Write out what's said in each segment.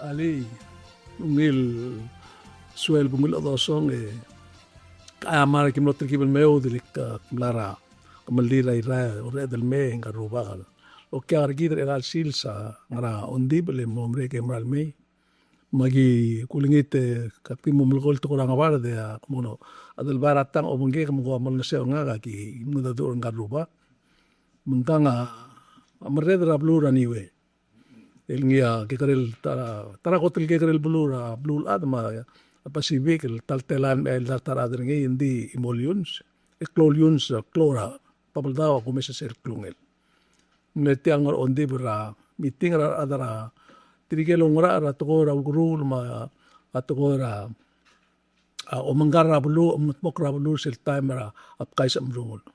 Ali ngil suel bungil adosong amar kim lotre kibel meu dilik mlara kamalira ira ore del me ngarubagal o kya argidre gal silsa ngara ondi bele momre ke mral me magi kulingite kapi mumulgol to kurang awar de mono adal baratang o bunge kam go amal nase nga ki muda dur ngaruba mungkanga amredra blura niwe ilngia kekarel tara kotel kekarel blura blul adma Pacific taltelan el tara dringi indi emollions eclolions clora papaldawa kumesa ser klungel ngetiang ondi bra meeting ra adara tirigelo ngora ra tokora ugurul ma atokora omangara bulu mokra bulu sel timer apkais amrul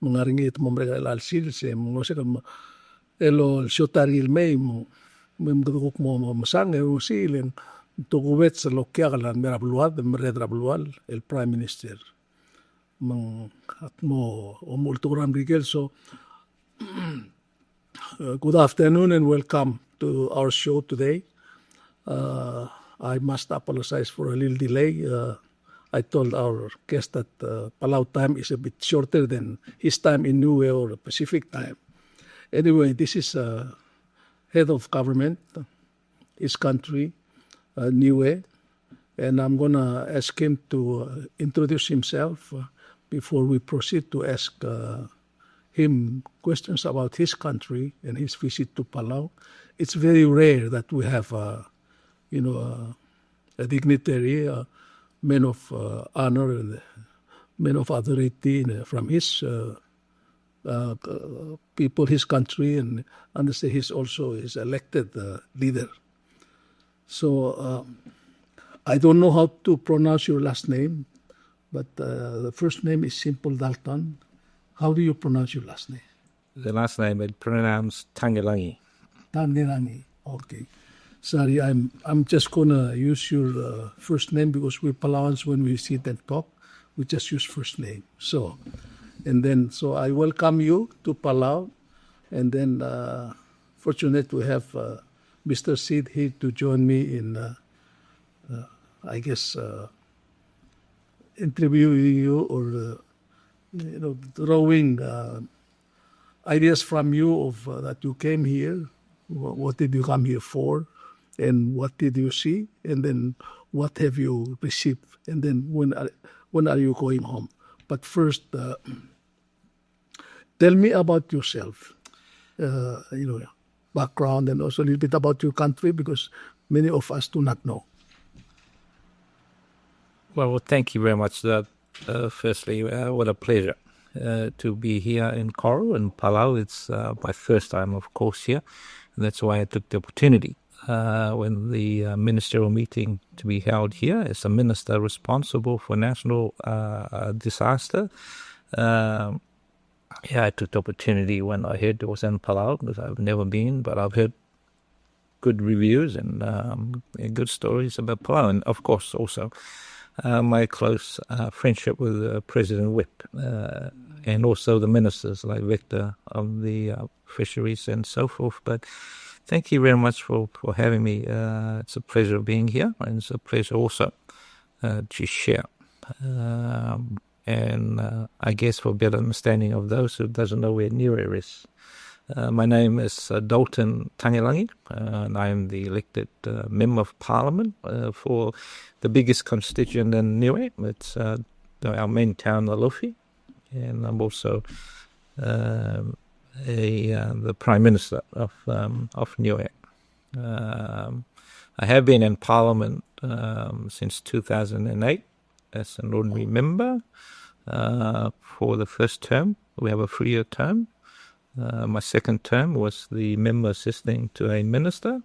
mengaringi itu mereka al sil se mengosek elo shotari il mei memdukuk mo masang e silen to gubet sa lokya kalan mera buluad meredra bulual el prime minister mang atmo omulturam rigel so good afternoon and welcome to our show today. I must apologize for a little delay. I told our guest that Palau time is a bit shorter than his time in Niue or Pacific time. Anyway, this is head of government, his country, Niue, and I'm going to ask him to introduce himself before we proceed to ask him questions about his country and his visit to Palau. It's very rare that we have, a dignitary, a man of honor, and man of authority from his people, his country, and understand he's also his elected leader. So I don't know how to pronounce your last name, but the first name is simple Dalton. How do you pronounce your last name? The last name is pronounced Tagelagi. Tagelagi. Okay. Sorry, I'm just gonna use your first name because we're Palauans when we sit and talk. We just use first name. So I welcome you to Palau, and then fortunate to have Mr. Seid here to join me in, interviewing you or drawing ideas from you of that you came here. What did you come here for, and what did you see, and then what have you received, and then when are you going home? But first, tell me about yourself. Background and also a little bit about your country because many of us do not know. Well, thank you very much. Firstly, what a pleasure to be here in Coral and Palau. It's my first time, of course, here. And that's why I took the opportunity when the ministerial meeting to be held here as a minister responsible for national disaster. I took the opportunity when I heard it was in Palau, because I've never been, but I've heard good reviews and good stories about Palau. And, of course, also my close friendship with President Whip and also the ministers like Victor of the fisheries and so forth. But thank you very much for having me. It's a pleasure being here, and it's a pleasure also to share. And I guess for better understanding of those who doesn't know where Niue is, my name is Dalton Tagelagi, and I am the elected Member of Parliament for the biggest constituent in Niue. It's our main town, Alofi, and I'm also the Prime Minister of Niue. I have been in Parliament since 2008 as an ordinary member. For the first term, we have a 3-year term. My second term was the member assisting to a minister.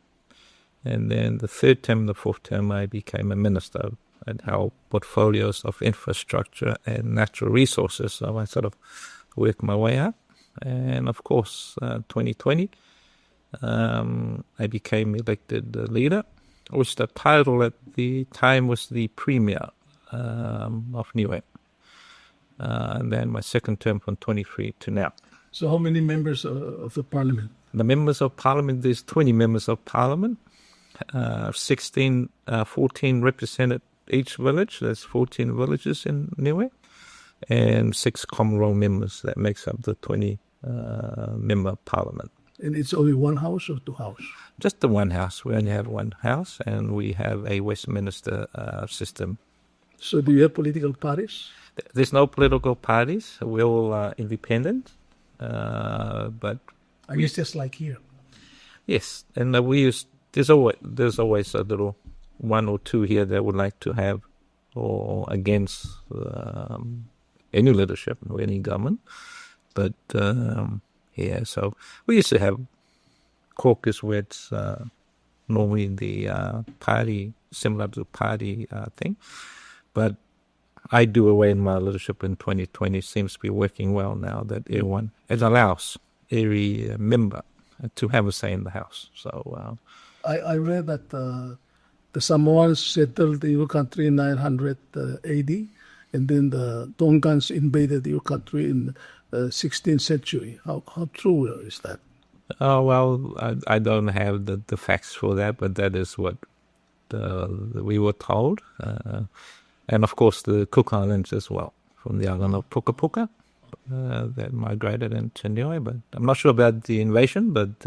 And then the third term and the fourth term, I became a minister and held portfolios of infrastructure and natural resources. So I sort of worked my way up. And of course, 2020, I became elected leader, which the title at the time was the Premier of Niue. And then my second term from 23 to now. So how many members of the parliament? The members of parliament, there's 20 members of parliament. 14 represented each village. There's 14 villages in Niue, and 6 common role members. That makes up the 20-member parliament. And it's only one house or two houses? Just the one house. We only have one house, and we have a Westminster system. So do you have political parties? There's no political parties. We're all independent, but I guess just like here. Yes, and there's always a little one or two here that would like to have or against any leadership or any government, but so we used to have caucus where it's normally the party, similar to party thing, but I do away in my leadership in 2020. Seems to be working well now that everyone, it allows every member to have a say in the house. So I read that the Samoans settled your country in 900 AD, and then the Tongans invaded your country in the 16th century. How true is that? Oh, well, I don't have the facts for that, but that is what we were told. And of course the Cook Islands as well, from the island of Puka Puka, that migrated into Niue. But I'm not sure about the invasion, but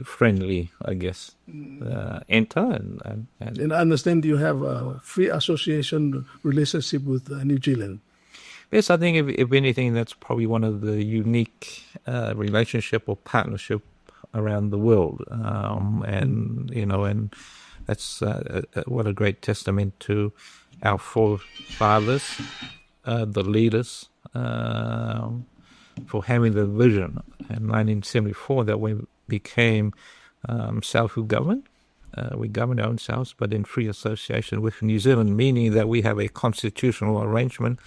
friendly, I guess, enter. And I understand you have a free association relationship with New Zealand. Yes, I think if anything, that's probably one of the unique relationship or partnership around the world. And that's what a great testament to our forefathers, the leaders, for having the vision in 1974 that we became self-governed. We govern our own selves, but in free association with New Zealand, meaning that we have a constitutional arrangement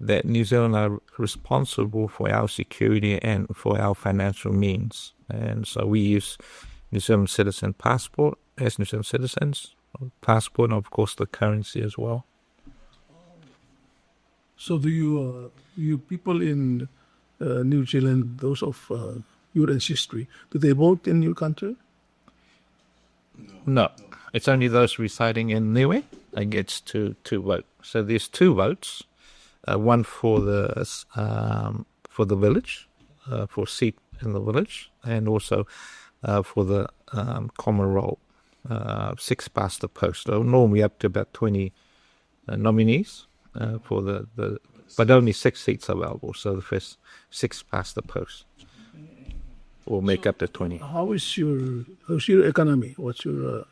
that New Zealand are responsible for our security and for our financial means. And so we use New Zealand citizen passport as New Zealand citizens, passport, and of course the currency as well. So do you people in New Zealand, those of your ancestry, do they vote in your country? No. It's only those residing in Niue that gets to vote. So there's 2 votes, one for the village, for seat in the village, and also for the common role, 6 past the post. So normally up to about 20 nominees for the but only 6 seats available. So the first 6 past the post will make up the 20. How's your economy? What's your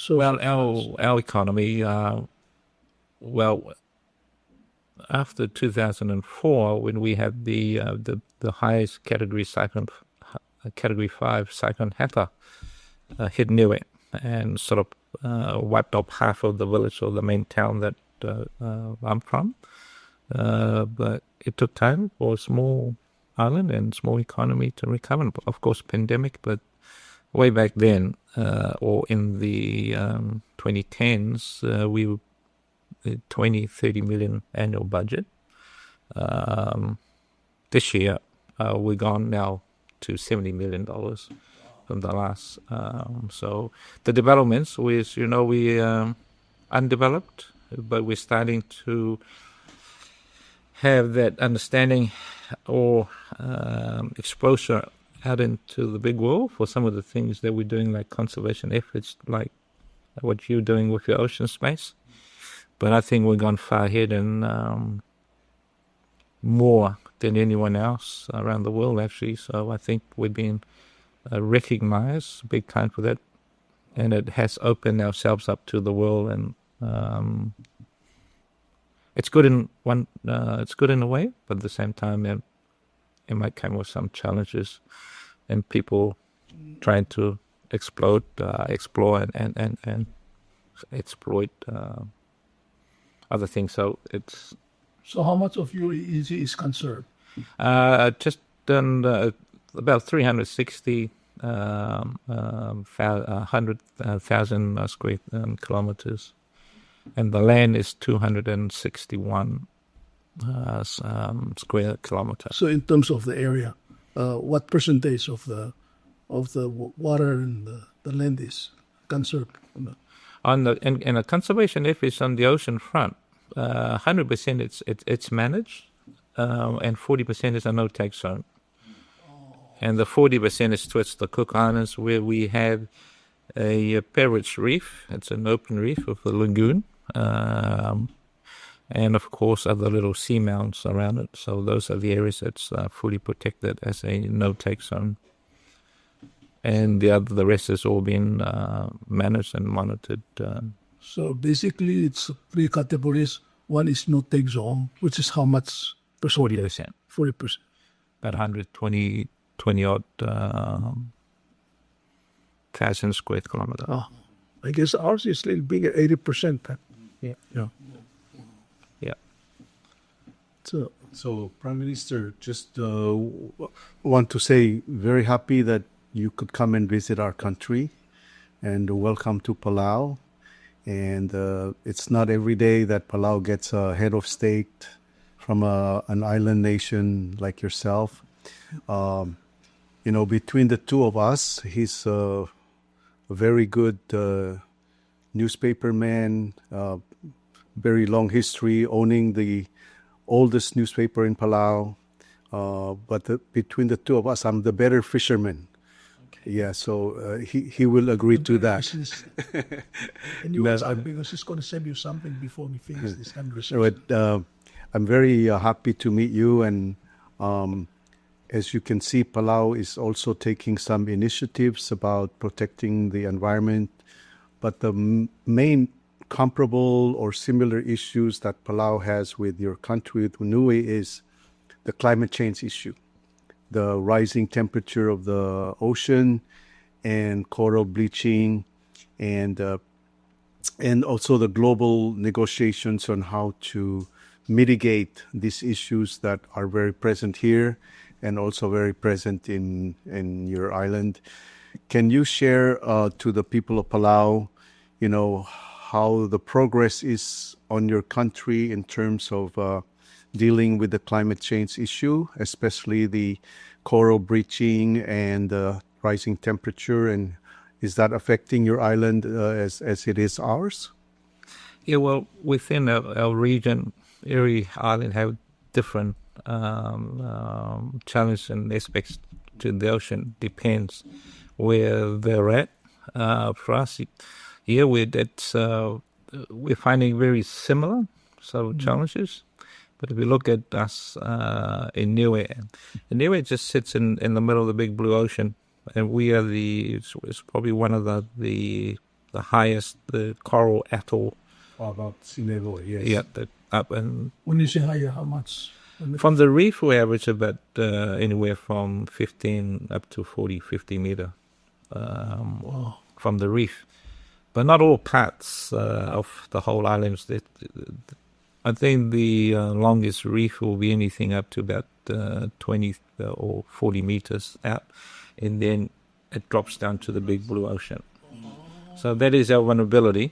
our economy? After 2004, when we had the highest category cyclone, category 5 cyclone Hata hit Niue and sort of wiped up half of the village or the main town that I'm from. But it took time for a small island and small economy to recover. Of course, pandemic, but way back then, or in the 2010s, we were 20-30 million annual budget. This year, we're gone now to $70 million from the last. So the developments, we undeveloped, but we're starting to have that understanding or exposure out into the big world for some of the things that we're doing, like conservation efforts, like what you're doing with your ocean space. But I think we've gone far ahead and more than anyone else around the world, actually. So I think we've been recognized big time for that, and it has opened ourselves up to the world. And it's good in it's good in a way, but at the same time, it might come with some challenges, and people trying to explore and exploit other things. So how much of your EEZ is conserved? Just done about 100,000 square kilometers, and the land is 261 square kilometers. So in terms of the area, what percentage of the water and the the land is conserved. And a conservation effort is on the ocean front. 100% it's managed, and 40% is a no-take zone. And the 40% is towards the Cook Islands, where we have a parrot's reef. It's an open reef with a lagoon, and of course other little seamounts around it. So those are the areas that's fully protected as a no-take zone. And the rest has all been managed and monitored. So basically, it's three categories. One is no-take zone, which is how much percent? 40%. 40%. About 120 odd thousand square kilometers. Oh, I guess ours is a little bigger, 80%. Yeah. So, Prime Minister, just want to say very happy that you could come and visit our country, and welcome to Palau. And it's not every day that Palau gets a head of state from an island nation like yourself. Between the two of us, he's a very good newspaperman, very long history owning the oldest newspaper in Palau. But between the two of us, I'm the better fisherman. Okay. Yeah, so he will agree to that. And you because he's going to send you something before we finish this conversation. But I'm very happy to meet you, and as you can see, Palau is also taking some initiatives about protecting the environment. But the main comparable or similar issues that Palau has with your country, with Niue, is the climate change issue, the rising temperature of the ocean and coral bleaching, and also the global negotiations on how to mitigate these issues that are very present here and also very present in your island. Can you share to the people of Palau, how the progress is on your country in terms of dealing with the climate change issue, especially the coral bleaching and rising temperature, and is that affecting your island as it is ours? Yeah, well, within our region, every island have different challenges and aspects to the ocean. Depends where they're at. For us, here we're finding very similar challenges. But if you look at us in Niue just sits in the middle of the big blue ocean, and we are it's probably one of the highest, the coral atoll. About sea level, yes. Yeah, up and. When you say higher, how much? From the reef, we average about anywhere from 15 up to 50 meter from the reef. But not all parts of the whole island. I think the longest reef will be anything up to about 20 or 40 meters out, and then it drops down to the big blue ocean. So that is our vulnerability.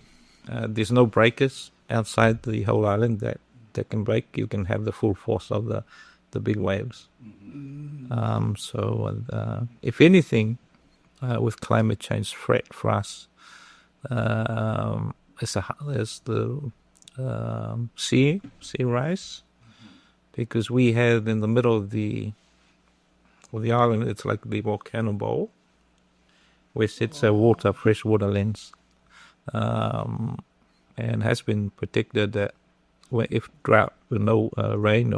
There's no breakers outside the whole island that can break. You can have the full force of the big waves. So if anything, with climate change threat for us, is the sea rise, because we have in the middle of the island, it's like the volcano bowl, where sits a fresh water lens, and has been predicted that if drought with no rain,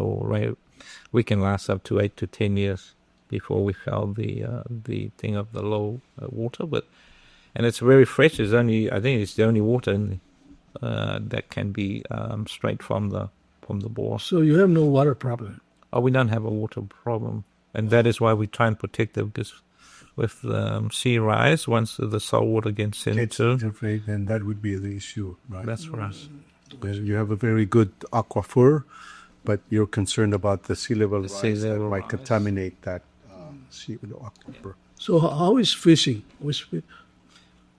we can last up to 8 to 10 years before we feel the thing of the low water. And it's very fresh. I think it's the only water that can be straight from the bore. So you have no water problem? Oh, we don't have a water problem, and that is why we try and protect it, because with sea rise, once the salt water gets into, then that would be the issue, right? That's for us. You have a very good aquifer, but you're concerned about the sea level rise that might contaminate that sea aquifer. So how is fishing?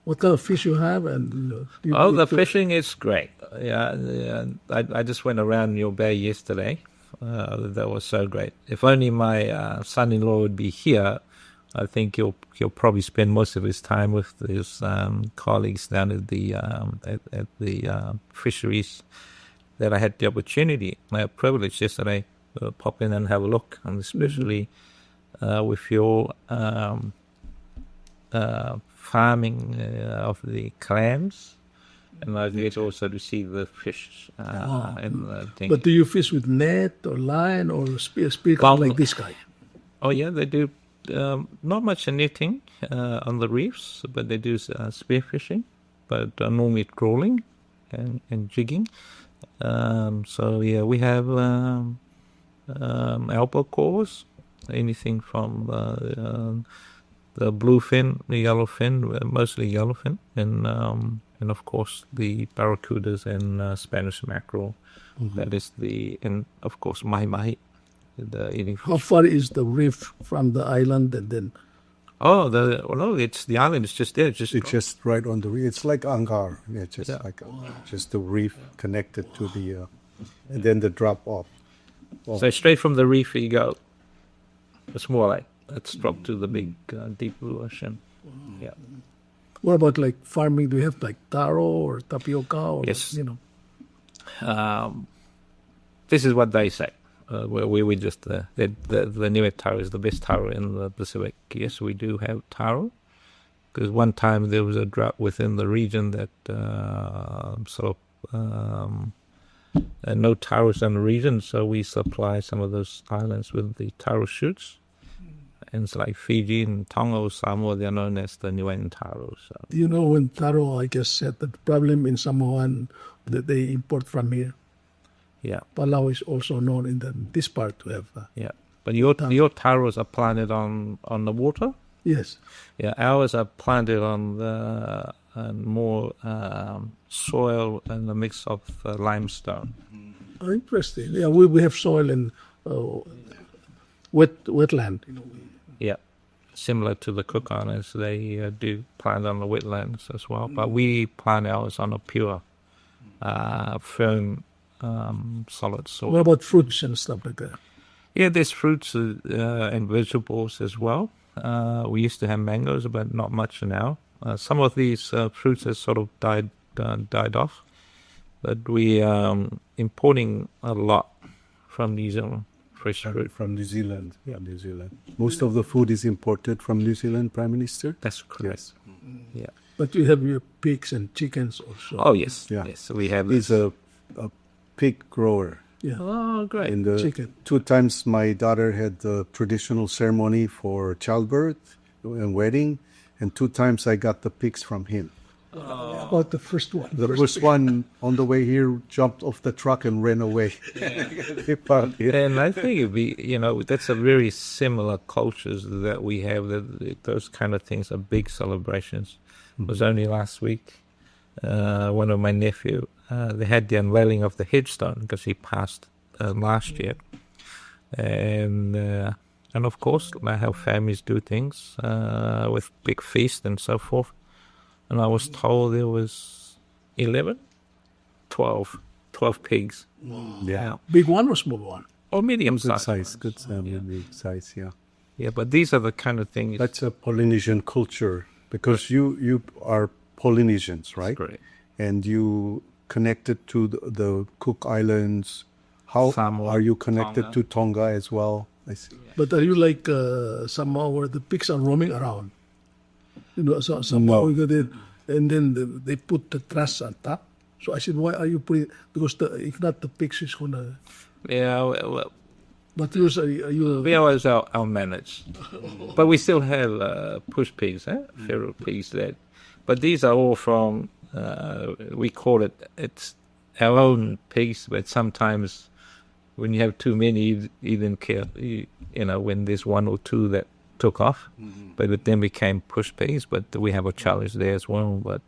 What kind of fish you have? And the fishing is great. Yeah, I just went around your bay yesterday. That was so great. If only my son-in-law would be here, I think he'll probably spend most of his time with his colleagues down at the fisheries that I had the opportunity, my privilege yesterday, pop in and have a look, and especially with your farming of the clams, and I get also to see the fish in the thing. But do you fish with net or line or spear Well, like this guy? Oh yeah, they do. Not much netting on the reefs, but they do spear fishing, but normally trawling and jigging. So yeah, we have albacores, anything from the bluefin, the yellowfin, mostly yellowfin, and of course the barracudas and Spanish mackerel. That is and of course mahi. The eating fish. How far is the reef from the island and then? It's the island is just there. It's just right on the reef. It's like Angar. Yeah, just the reef connected to the, and then the drop off. So straight from the reef you go. It's more like it's dropped to the big deep blue ocean. Yeah. What about like farming? Do you have like taro or tapioca or Yes. This is what they say. We just the Niue taro is the best taro in the Pacific. Yes, we do have taro, because one time there was a drought within the region that no taros in the region, so we supply some of those islands with the taro shoots. And it's like Fiji and Tonga or Samoa, they're known as the Niuean taro. So. You know, when taro, I just said the problem in Samoan that they import from here. Yeah. Palau is also known in this part to have. Yeah. But your taros are planted on the water? Yes. Yeah, ours are planted on the more soil and a mix of limestone. Oh, interesting. Yeah, we have soil and wetland. Yeah, similar to the Cook Islands, they do plant on the wetlands as well. But we plant ours on a pure, firm, solid soil. What about fruits and stuff like that? Yeah, there's fruits and vegetables as well. We used to have mangoes, but not much now. Some of these fruits have sort of died off, but we importing a lot from New Zealand, fresh fruit. From New Zealand. Yeah, New Zealand. Most of the food is imported from New Zealand, Prime Minister? That's correct. Yes. Yeah. But you have your pigs and chickens also. Oh, yes. Yeah. Yes, we have He's this. a pig grower. Yeah. Oh, great. In the Chicken. 2 times my daughter had the traditional ceremony for childbirth and wedding, and 2 times I got the pigs from him. How about the first one? The first one on the way here jumped off the truck and ran away. He found it. And I think it'd be, that's a very similar cultures that we have. That those kind of things are big celebrations. It was only last week. One of my nephew, they had the unveiling of the headstone because he passed last year, and of course, like how families do things with big feast and so forth. And I was told there was 12 pigs. Yeah. Big one or small one? Or medium Good size. size, big size, yeah. Yeah, but these are the kind of things. That's a Polynesian culture, because you are Polynesians, right? Correct. And you connected to the Cook Islands. How Samoa, are you connected Tonga. to Tonga as well? I see. But are you like Samoa where the pigs are roaming around? Samoa, No. and then they put the trash on top. So I said, why are you putting? Because if not, the pigs is gonna. Yeah, well, But you we always manage, but we still have push pigs, feral pigs. But these are all from we call it's our own pigs. But sometimes when you have too many, you didn't care. When there's 1 or 2 that took off, but it then became push pigs. But we have a challenge there as well. But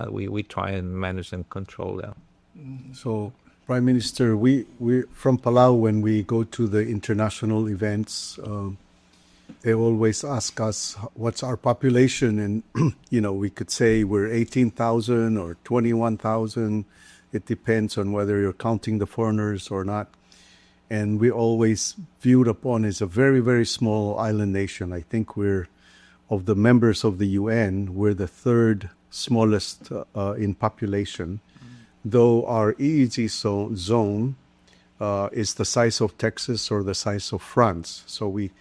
we try and manage and control that. So, Prime Minister, we from Palau, when we go to the international events, they always ask us what's our population, and we could say we're 18,000 or 21,000. It depends on whether you're counting the foreigners or not. and we're always viewed upon as a very, very small island nation. I think of the members of the UN, we're the third smallest in population, though our EEZ zone is the size of Texas or the size of France. So we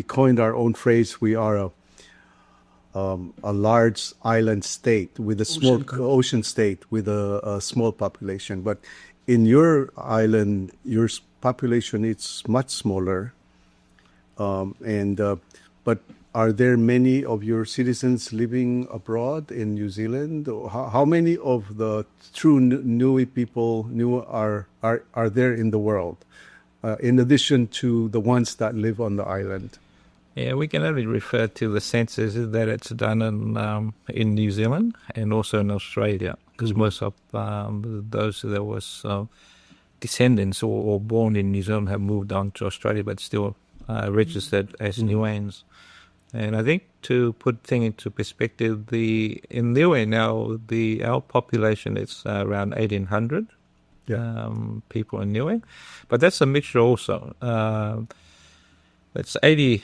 coined our own phrase. We are a large island state with a small ocean state with a small population. But in your island, your population is much smaller. But are there many of your citizens living abroad in New Zealand? How many of the true Niue people are there in the world, in addition to the ones that live on the island? Yeah, we can only refer to the census that it's done in New Zealand and also in Australia, because most of those that was descendants or born in New Zealand have moved on to Australia, but still registered as Niueans. And I think to put things into perspective, in Niue now, our population is around 1,800 people in Niue, but that's a mixture also. It's 80%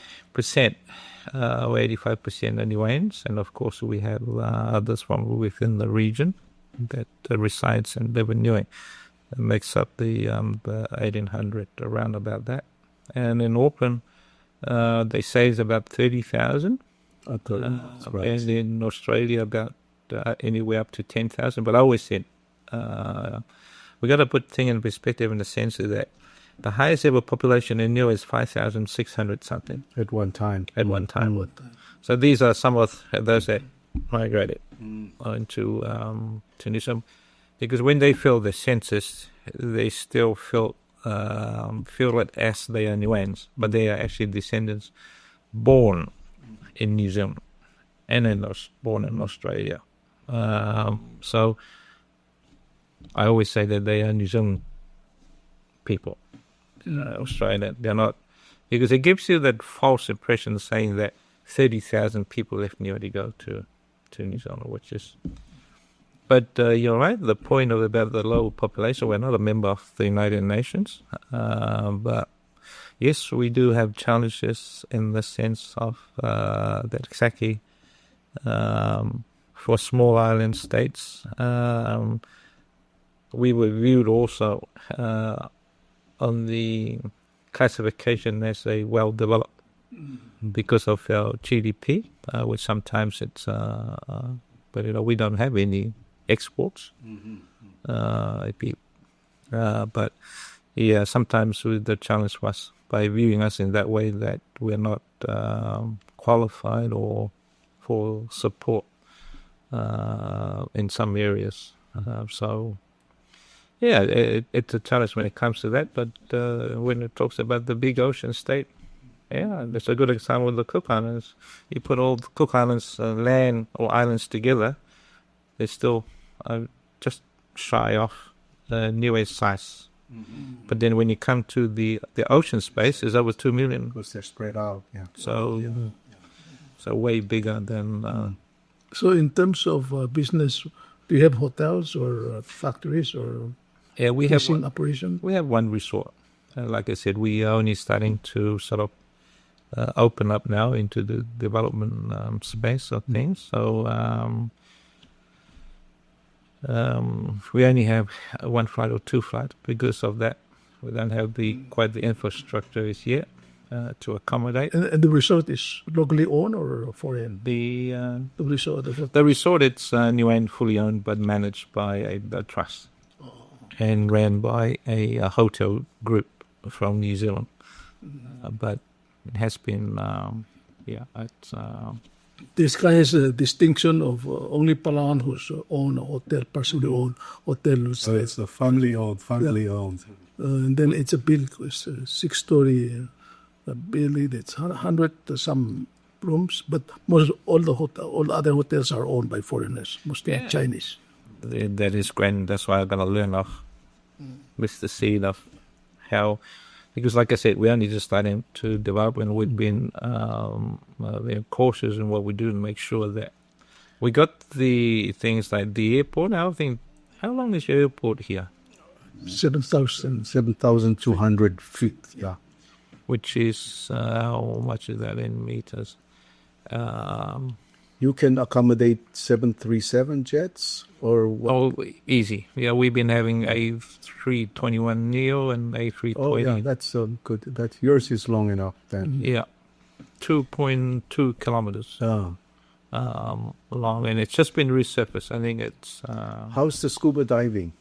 or 85% are Niueans, and of course we have others from within the region that resides and live in Niue. It makes up the 1,800, around about that. And in Auckland, they say it's about 30,000. Right. And in Australia, about anywhere up to 10,000. But I always said we got to put things in perspective in the sense of that the highest ever population in Niue is 5,600 something. At one time. So these are some of those that migrated into New Zealand. Because when they fill the census, they still fill it as they are Niueans, but they are actually descendants born in New Zealand and born in Australia. So I always say that they are New Zealand people. Australia, they're not, because it gives you that false impression saying that 30,000 people left Niue to go to New Zealand, which is. But you're right, the point about the low population, we're not a member of the United Nations, but yes, we do have challenges in the sense of that exactly for small island states. We were viewed also on the classification as a well-developed because of our GDP, which sometimes it's, but we don't have any exports. But yeah, sometimes the challenge was by viewing us in that way that we're not qualified or for support in some areas. So yeah, it's a challenge when it comes to that. But when it talks about the big ocean state, yeah, that's a good example of the Cook Islands. You put all the Cook Islands land or islands together, they're still just shy of Niue's size. But then when you come to the ocean space, it's over 2 million. Because they're spread out, yeah. So way bigger than. So in terms of business, do you have hotels or factories or we have operation? We have one resort. Like I said, we are only starting to sort of open up now into the development space of things. So we only have one flight or two flights because of that. We don't have quite the infrastructure as yet to accommodate. And the resort is locally owned or foreign? The resort. The resort, it's Niuean fully owned but managed by a trust and ran by a hotel group from New Zealand. But it has been, it's. This guy has a distinction of only Palauan who's own a hotel, partially owned hotel. So it's a family owned. And then it's a building, it's a 6-story building. It's 100 some rooms, but all the other hotels are owned by foreigners, mostly Chinese. That is grand. That's why I'm going to learn off Mr. Seid of how. Because, like I said, we're only just starting to develop, and we've been very cautious in what we do to make sure that we got the things like the airport. I think, how long is your airport here? 7,000. 7,200 feet. Yeah. which is, how much is that in meters? You can accommodate 737 jets or what? Oh, easy. Yeah, we've been having A321neo and A320. Oh, yeah, that's good. That yours is long enough then. Yeah, 2.2 kilometers Oh. long, and it's just been resurfaced. I think it's... How's the scuba diving?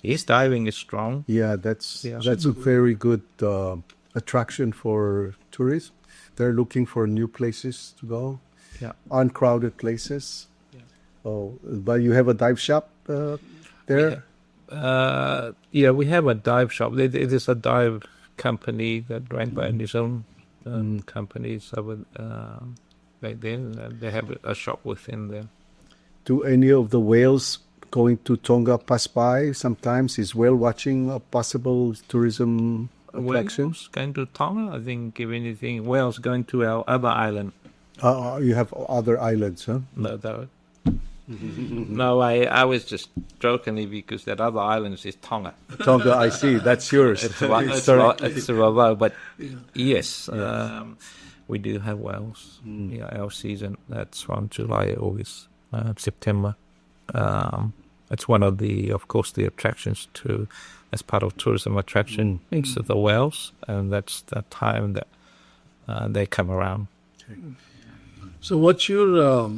His diving is strong. Yeah, that's Yeah. a very good attraction for tourists. They're looking for new places to go, Yeah. uncrowded places. Yeah. Oh, but you have a dive shop there? Yeah, we have a dive shop. It is a dive company that ran by his own company. So back then, they have a shop within there. Do any of the whales going to Tonga pass by sometimes? Is whale watching a possible tourism attraction? Wales going to Tonga, I think, if anything. Wales going to our other island. You have other islands, huh? No, I was just jokingly because that other island is Tonga. Tonga, I see. That's yours. It's Rauvau, but yes, we do have whales. Yeah, our season, that's from July, August, September. It's one of the, of course, the attractions to, as part of tourism attraction, is the whales, and that's the time that they come around. So what's your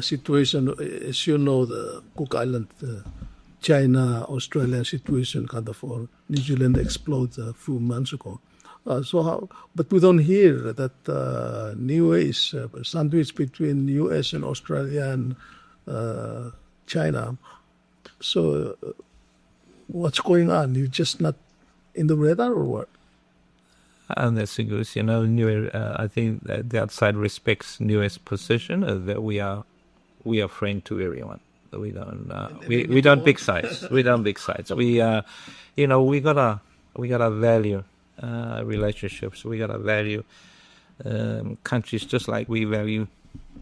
situation? As you know, the Cook Island, China, Australia situation kind of, or New Zealand exploded a few months ago. But we don't hear that Niue is sandwiched between U.S. and Australia and China. So what's going on? You're just not in the radar or what? And that's good. You know, Niue, I think that the outside respects Niue's position that we are friend to everyone. We don't we don't big size. We don't big size. We you know, we gotta value relationships. We gotta value countries just like we value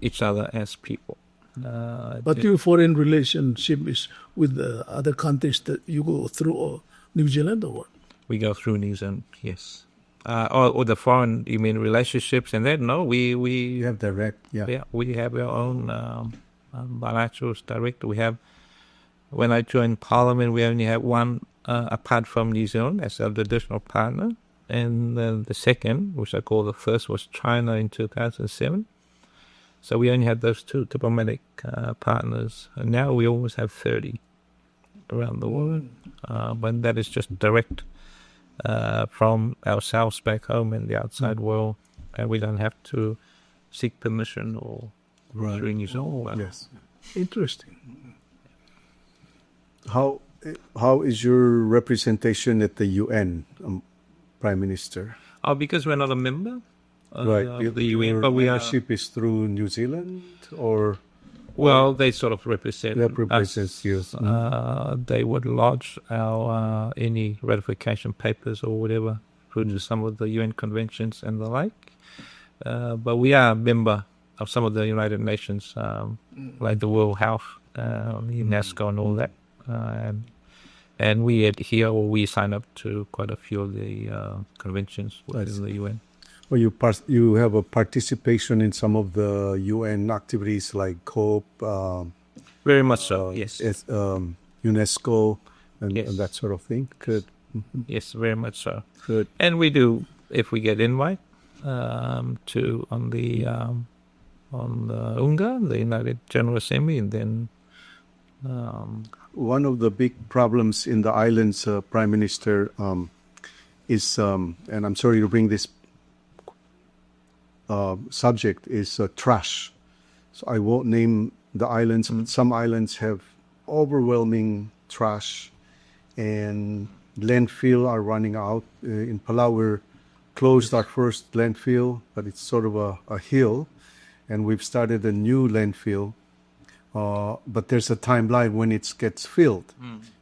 each other as people. But your foreign relationship is with the other countries that you go through, New Zealand or what? We go through New Zealand, yes. Or the foreign, you mean relationships and that? No, we You have direct, yeah, we have our own bilaterals direct. We have, when I joined Parliament, we only had one apart from New Zealand as an additional partner, and the second, which I call the first, was China in 2007. So we only had those two diplomatic partners, and now we almost have 30 around the world. But that is just direct from ourselves back home and the outside world, and we don't have to seek permission or through New Zealand. yes. Interesting. How is your representation at the UN, Prime Minister? Because we're not a member Right. of the UN, Your but we are. membership is through New Zealand or Well, they sort of represent represents us. you? They would lodge our any ratification papers or whatever through to some of the UN conventions and the like. But we are a member of some of the United Nations, like the World Health, UNESCO, and all that. And we adhere, or we sign up to quite a few of the conventions within the UN. Well, you have a participation in some of the UN activities like COPE, Very much so, yes. UNESCO, and Yes. that sort of thing. Good. Yes, very much so. Good. And we do, if we get invite to on the UNGA, the United General Assembly, and then One of the big problems in the islands, Prime Minister, is, and I'm sorry to bring this subject, is trash. So I won't name the islands, but some islands have overwhelming trash, and landfill are running out. In Palau, we're closed our first landfill, but it's sort of a hill, and we've started a new landfill. But there's a timeline when it gets filled.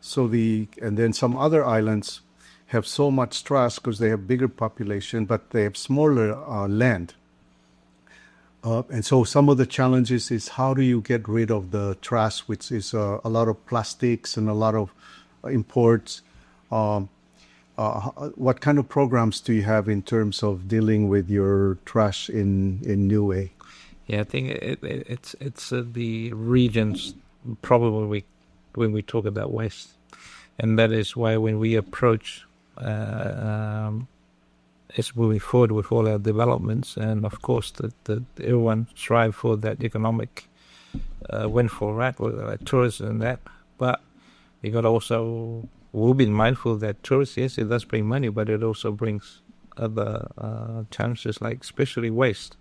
So and then some other islands have so much trash because they have bigger population, but they have smaller land. And so some of the challenges is how do you get rid of the trash, which is a lot of plastics and a lot of imports. What kind of programs do you have in terms of dealing with your trash in Niue? Yeah, I think it's the regions probably when we talk about waste, and that is why when we approach is moving forward with all our developments, and of course that everyone strive for that economic windfall, right, with tourism and that. But you got to also, we'll be mindful that tourists, yes, it does bring money, but it also brings other challenges, like especially waste.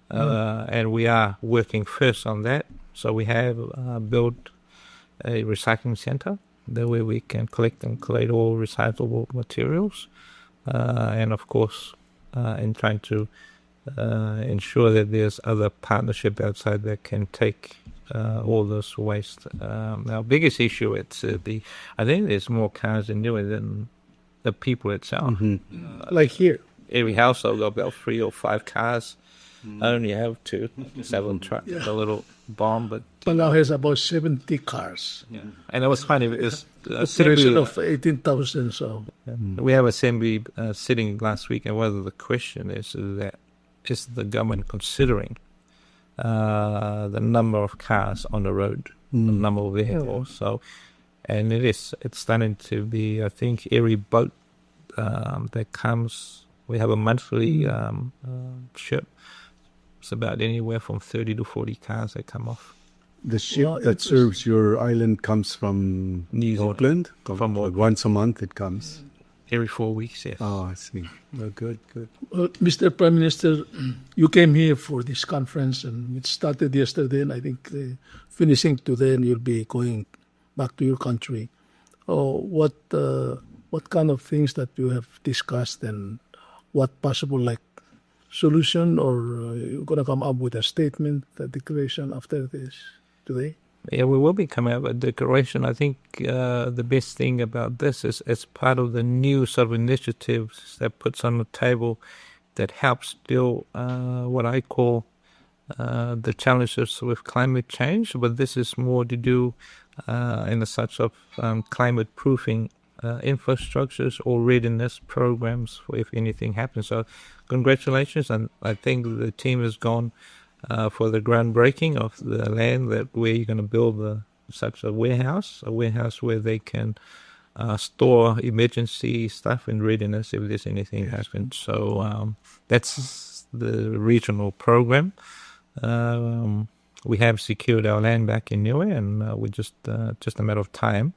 And we are working first on that. So we have built a recycling center, that way we can collect and collate all recyclable materials. And of course, in trying to ensure that there's other partnership outside that can take all this waste. Our biggest issue, I think there's more cars in Niue than the people itself. Like here. Every household got about 3 or 5 cars. I only have 2, 7 trucks, a little bomb, but Palau has about 70 cars. yeah. And it was funny because Population of 18,000, so. we have assembly sitting last week, and whether the question is that is the government considering the number of cars on the road, the number of vehicles. So, and it's starting to be, I think, every boat that comes, we have a monthly ship. It's about anywhere from 30 to 40 cars that come off. The ship that serves your island comes from Auckland? From Auckland. Once a month it comes? Every 4 weeks, yes. Oh, I see. Oh, good. Mr. Prime Minister, you came here for this conference, and it started yesterday, and I think finishing today, and you'll be going back to your country. What kind of things that you have discussed, and what possible solution, or you're going to come up with a statement, a declaration after this today? Yeah, we will be coming up with a declaration. I think the best thing about this is as part of the new sort of initiatives that puts on the table that helps deal what I call the challenges with climate change, but this is more to do in the such of climate proofing infrastructures or readiness programs for if anything happens. So congratulations, and I think the team has gone for the groundbreaking of the land that where you're going to build such a warehouse where they can store emergency stuff in readiness if there's anything happens. So that's the regional program. We have secured our land back in Niue, and we just a matter of time.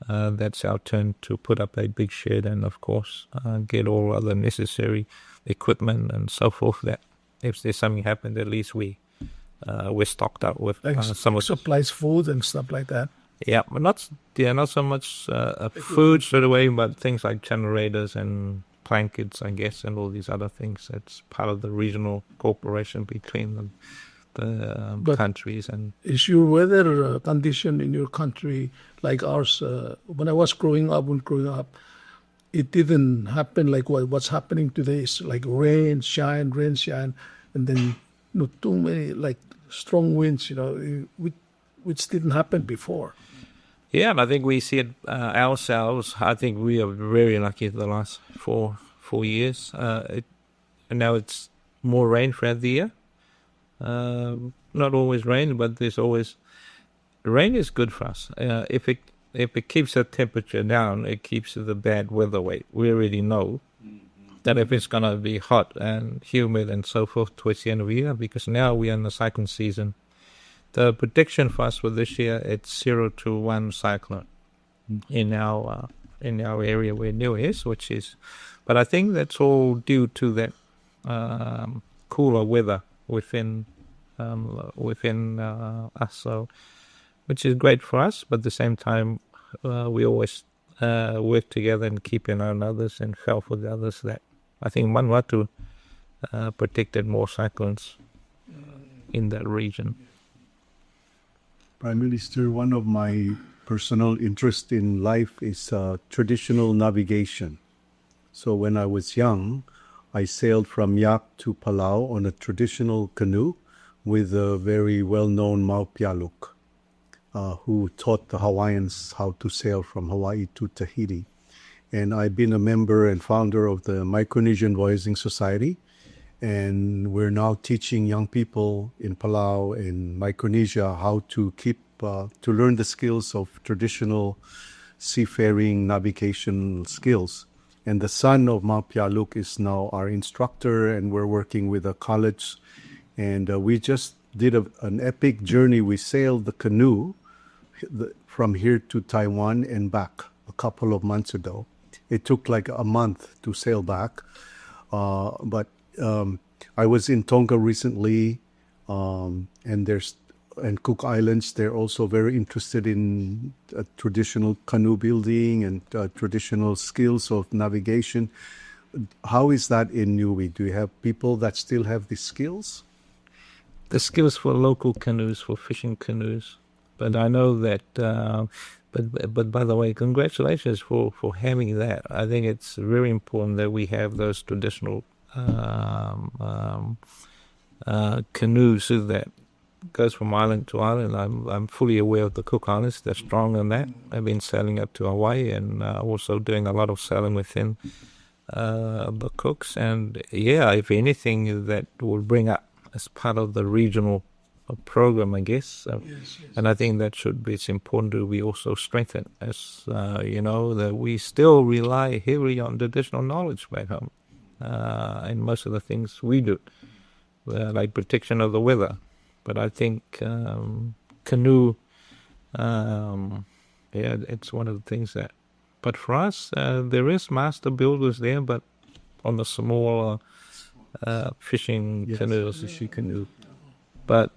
That's our turn to put up a big shed and, of course, get all other necessary equipment and so forth. That if there's something happened, at least we're stocked up with some supplies, food and stuff like that. Yeah, but not so much food straight away, but things like generators and blankets, I guess, and all these other things. It's part of the regional cooperation between the countries. And is your weather condition in your country like ours? When I was growing up, it didn't happen like what's happening today. It's like rain, shine, and then too many strong winds, which didn't happen before. Yeah, and I think we see it ourselves. I think we are very lucky the last four years. And now it's more rain throughout the year. Not always rain, but there's always rain is good for us. If it keeps the temperature down, it keeps the bad weather away. We already know that if it's going to be hot and humid and so forth towards the end of the year, because now we are in the cyclone season. The prediction for us for this year, it's 0 to 1 cyclone in our area where Niue is, but I think that's all due to that cooler weather within us, so which is great for us. But at the same time, we always work together and keep an eye on others and help for the others. That I think Vanuatu protected more cyclones in that region. Prime Minister, one of my personal interests in life is traditional navigation. So when I was young, I sailed from Yak to Palau on a traditional canoe with a very well-known Mau Pialuk. who taught the Hawaiians how to sail from Hawaii to Tahiti. And I've been a member and founder of the Micronesian Voyaging Society. And we're now teaching young people in Palau and Micronesia how to to learn the skills of traditional seafaring navigation skills. And the son of Ma Pialuk is now our instructor, and we're working with a college. And we just did an epic journey. We sailed the canoe from here to Taiwan and back a couple of months ago. It took like a month to sail back. But I was in Tonga recently, and Cook Islands. They're also very interested in traditional canoe building and traditional skills of navigation. How is that in Niue? Do you have people that still have these skills? The skills for local canoes, for fishing canoes. But I know that, but by the way, congratulations for having that. I think it's very important that we have those traditional canoes that goes from island to island. I'm fully aware of the Cook Islands. They're strong in that. I've been sailing up to Hawaii and also doing a lot of sailing within the Cooks. And yeah, if anything, that will bring up as part of the regional program, I guess. Yes. And I think that it's important to be also strengthened, as that we still rely heavily on traditional knowledge back home in most of the things we do, like protection of the weather. But I think canoe, it's one of the things that. But for us, there is master builders there, but on the smaller fishing canoes. Fishing canoe. But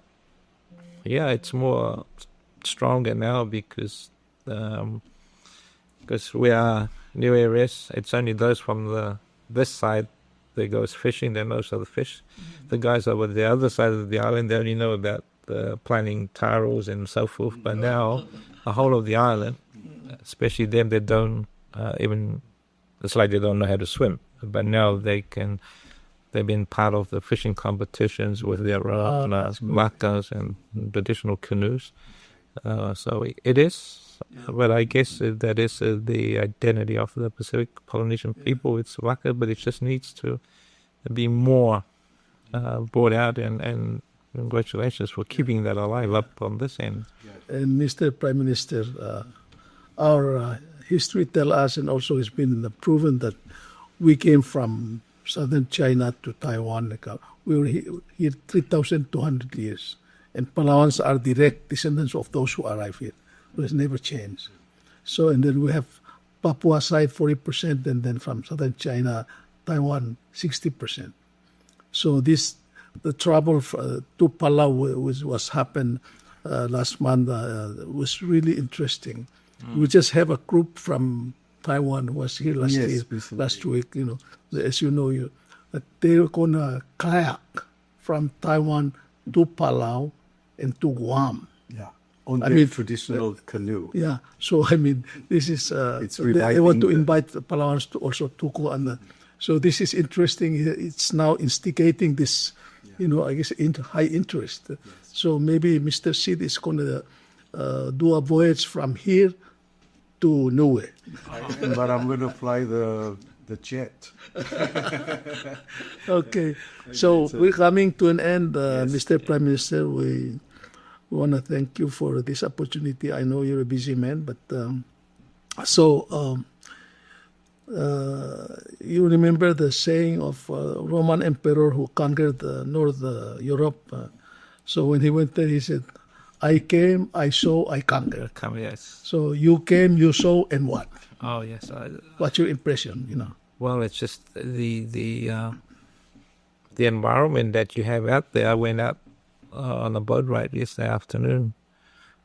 yeah, it's more stronger now because we are new areas. It's only those from this side that goes fishing that knows how to fish. The guys over the other side of the island, they only know about planting taros and so forth. But now, the whole of the island, especially them that don't it's like they don't know how to swim. But now they've been part of the fishing competitions with their wakas and traditional canoes. So it is, but I guess that is the identity of the Pacific Polynesian people. It's waka, but it just needs to be more brought out, and congratulations for keeping that alive up on this end. And Mr. Prime Minister, our history tells us, and also it's been proven that we came from southern China to Taiwan. We were here 3,200 years. And Palauans are direct descendants of those who arrived here. So it's never changed. So, and then we have Papua side 40%, and then from southern China, Taiwan 60%. So the travel to Palau was happened last month was really interesting. We just have a group from Taiwan who was here last week. As you know, that they're gonna kayak from Taiwan to Palau and to Guam. Yeah, on their traditional canoe. Yeah, so this is. It's they want to invite the Palauans to also to go on. So this is interesting. It's now instigating this, I guess, high interest. Yes. So maybe Mr. Seid is going to do a voyage from here to Niue. But I'm going to fly the jet. Okay, so we're coming to an end, Mr. Prime Minister. We want to thank you for this opportunity. I know you're a busy man, but you remember the saying of Roman emperor who conquered North Europe. So when he went there, he said, "I came, I saw, I conquered." Yes. So you came, you saw, and what? Oh yes. What's your impression? Well, it's just the environment that you have out there. I went out on a boat ride yesterday afternoon.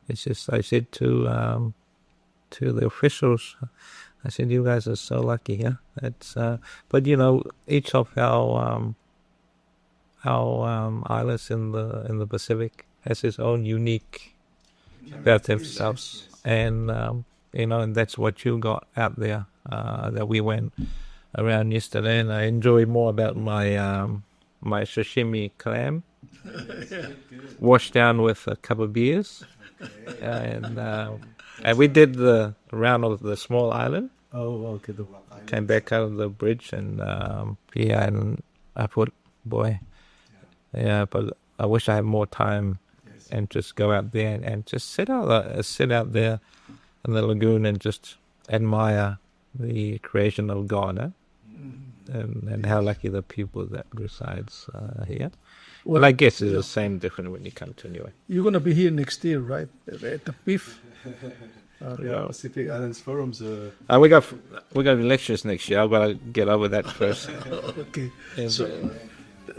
It's just, I said to the officials, I said, "You guys are so lucky here." It's but each of our islands in the Pacific has its own unique about themselves, and and that's what you got out there. That we went around yesterday, and I enjoyed more about my sashimi clam, washed down with a cup of beers, And we did the round of the small island. Oh, okay. The Rock Island. Came back out of the bridge and and I thought, boy, but I wish I had more time and just go out there and just sit out there in the lagoon and just admire the creation of God, and how lucky the people that resides here. Well, I guess it's the same different when you come to Niue. You're going to be here next year, right? At the PIF? Pacific Islands Forums. We got elections next year. I've got to get over that first. Okay. So,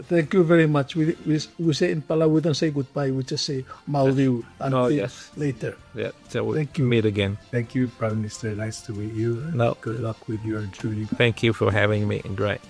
thank you very much. We say in Palau, we don't say goodbye. We just say Maldiu until later. Yeah. So we'll thank you. Meet again. Thank you, Prime Minister. Nice to meet you. No. Good luck with your journey. Thank you for having me. Great.